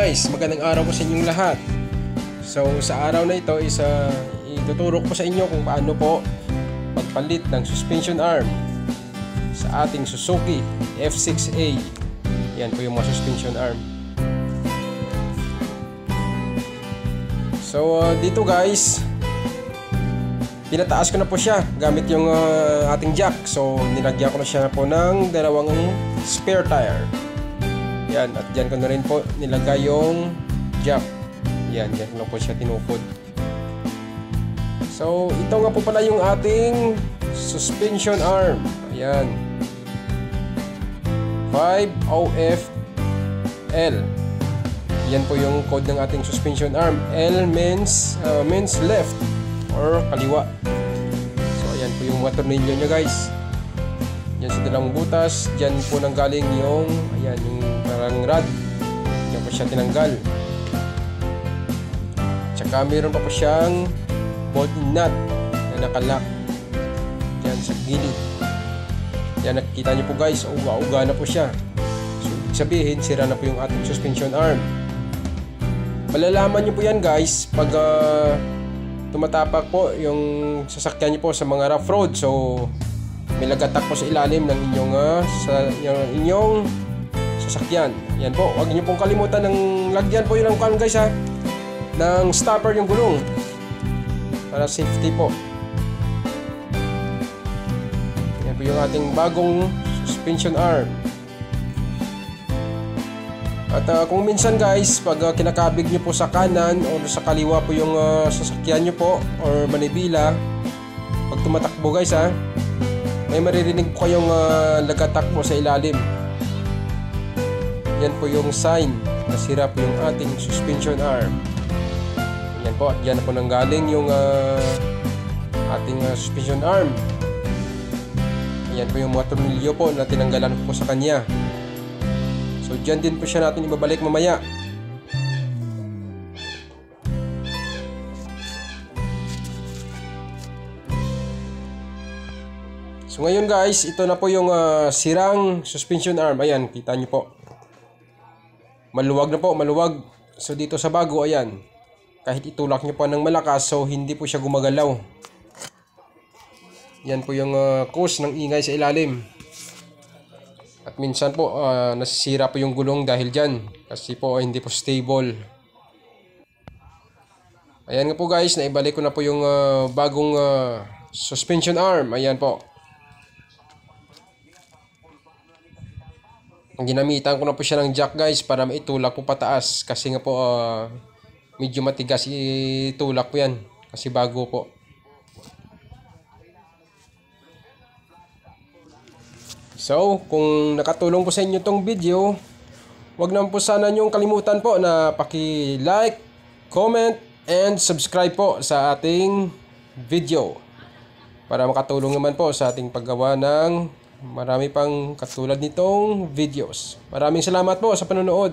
guys, magandang araw po sa inyong lahat. So sa araw na ito is ituturo ko sa inyo kung paano po magpalit ng suspension arm sa ating Suzuki F6A. Yan po yung mga suspension arm. So dito guys, pinataas ko na po siya gamit yung ating jack. So nilagyan ko na siya po ng dalawang spare tire. Yan, at dyan ko na rin po nilagay yung jack. Yan, dyan ko na po siya tinukod. So ito nga po pala yung ating suspension arm. Ayan, 5OFL. Yan po yung code ng ating suspension arm. L means left or kaliwa. So ayan po yung mga tornilyo nya guys. Yan sa dalawang butas. Diyan po nanggaling yung ayan, yung parang rod. Diyan po siya tinanggal. Tsaka mayroon pa po siyang bolt nut na nakalock diyan sa gilid. Yan, nakikita niyo po guys, uga-uga na po siya. So ibig sabihin, sira na po yung ating suspension arm. Malalaman niyo po yan guys pag tumatapak po yung sasakyan niyo po sa mga rough road. So may lagatak po sa ilalim ng inyong sasakyan. Yan po, huwag niyo pong kalimutan ng lagyan po yun ng kan guys ng stopper yung gulong para safety po. Yan po yung ating bagong suspension arm. At kung minsan guys, pag kinakabig nyo po sa kanan o sa kaliwa po yung sasakyan nyo po or manibila, pag tumatakbo guys may maririnig po kayong lagatak po sa ilalim. Yan po yung sign na sira po yung ating suspension arm. Yan po, at yan po nanggaling yung ating suspension arm. Yan po yung mga tornilyo po na tinanggalan po sa kanya. So dyan din po siya natin ibabalik mamaya. So ngayon guys, ito na po yung sirang suspension arm. Ayan, kita nyo po. Maluwag na po, maluwag. So dito sa bago, ayan, kahit itulak nyo po ng malakas, so hindi po siya gumagalaw. Yan po yung cause ng ingay sa ilalim. At minsan po nasisira po yung gulong dahil dyan, kasi po hindi po stable. Ayan nga po guys, naibalik ko na po yung bagong suspension arm. Ayan po. Ginamitan ko na po siya ng jack guys para maitulak po pataas, kasi nga po medyo matigas itulak po yan kasi bago po. So kung nakatulong po sa inyo tong video, wag naman po sana nyong kalimutan po na paki-like, comment, and subscribe po sa ating video para makatulong naman po sa ating paggawa ng marami pang katulad nitong videos. Maraming salamat po sa panonood.